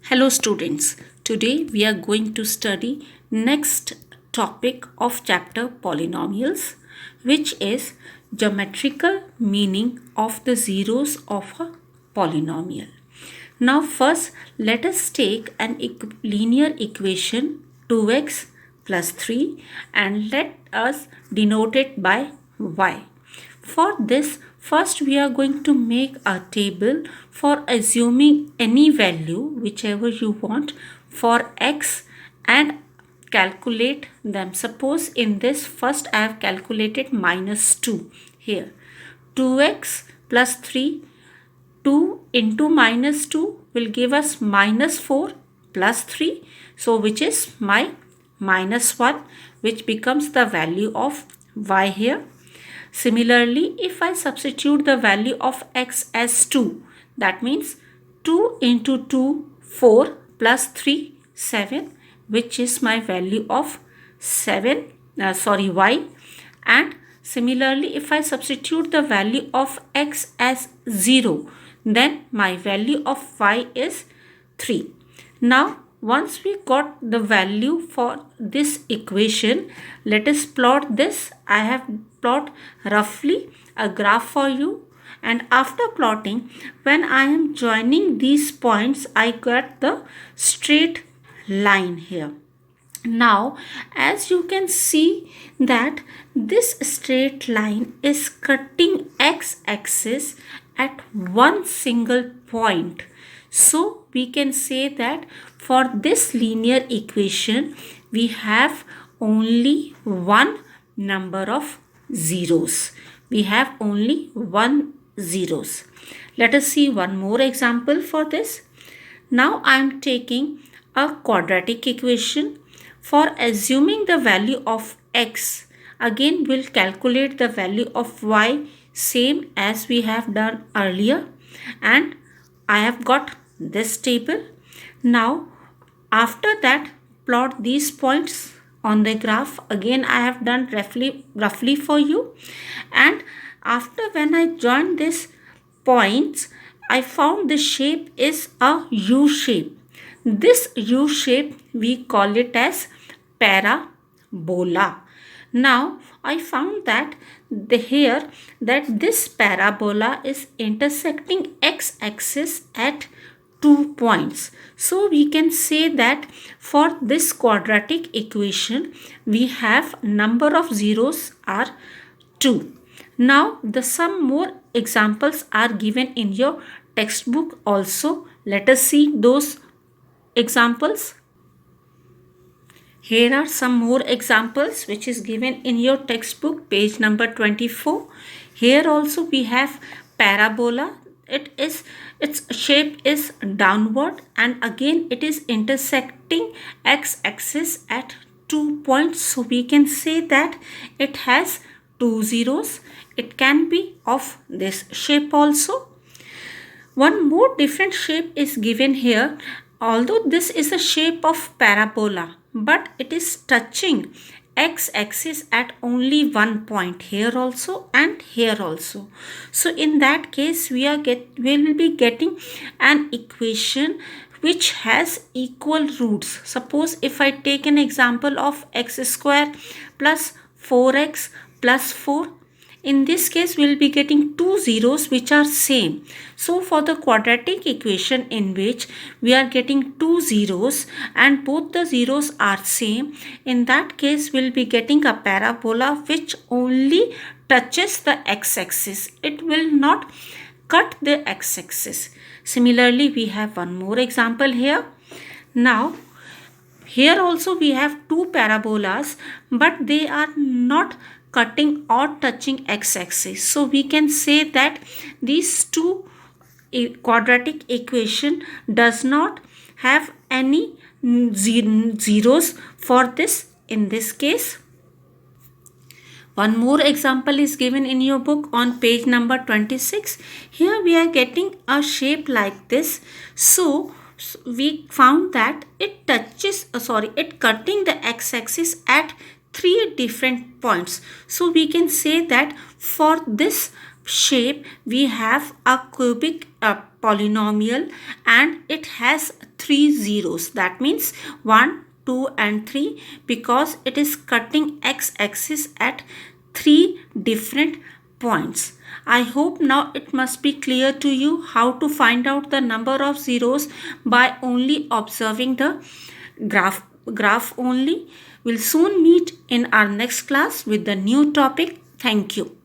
Hello students, today we are going to study next topic of chapter polynomials, which is geometrical meaning of the zeros of a polynomial. Now first let us take an linear equation 2x plus 3 and let us denote it by y. For this, first we are going to make a table for assuming any value, whichever you want, for x and calculate them. Suppose in this first I have calculated minus 2 here. 2x plus 3, 2 into minus 2 will give us minus 4 plus 3. So which is my minus 1, which becomes the value of y here. Similarly, if I substitute the value of x as 2, that means 2 into 2, 4 plus 3, 7, which is my value of y. And similarly, if I substitute the value of x as 0, then my value of y is 3. Now, once we got the value for this equation, let us plot this. I have plot roughly a graph for you, and after plotting, when I am joining these points, I get the straight line here. Now, as you can see that this straight line is cutting x-axis at one single point. So, we can say that for this linear equation, we have only one number of zeros. We have only one zeros. Let us see one more example for this. Now, I am taking a quadratic equation. For assuming the value of x, again we'll calculate the value of y same as we have done earlier, and I have got this table. Now after that, plot these points on the graph. Again I have done roughly for you, and after when I joined these points, I found the shape is a U shape. This U shape we call it as parabola. Now I found that this parabola is intersecting x-axis at 2 points. So we can say that for this quadratic equation we have number of zeros are 2. Now some more examples are given in your textbook also. Let us see those examples. Here are some more examples which is given in your textbook, page number 24. Here also we have parabola. Its shape is downward, and again it is intersecting x-axis at 2 points. So we can say that it has 2 zeros. It can be of this shape also. One more different shape is given here. Although this is a shape of parabola, but it is touching x-axis at only one point, here also and here also. So in that case we will be getting an equation which has equal roots. Suppose if I take an example of x square plus 4x plus 4, in this case we will be getting two zeros which are same. So for the quadratic equation in which we are getting two zeros and both the zeros are same, in that case we will be getting a parabola which only touches the x-axis. It will not cut the x-axis. Similarly, we have one more example here. Now here also we have two parabolas, but they are not cutting or touching x-axis. So we can say that these two quadratic equation does not have any zeros for this in this case. One more example is given in your book on page number 26. Here we are getting a shape like this. So we found that it cutting the x-axis at 3 different points. So we can say that for this shape, we have a cubic polynomial, and it has three zeros. That means 1, 2 and 3, because it is cutting x-axis at three different points. I hope now it must be clear to you how to find out the number of zeros by only observing the graph only. We'll soon meet in our next class with the new topic. Thank you.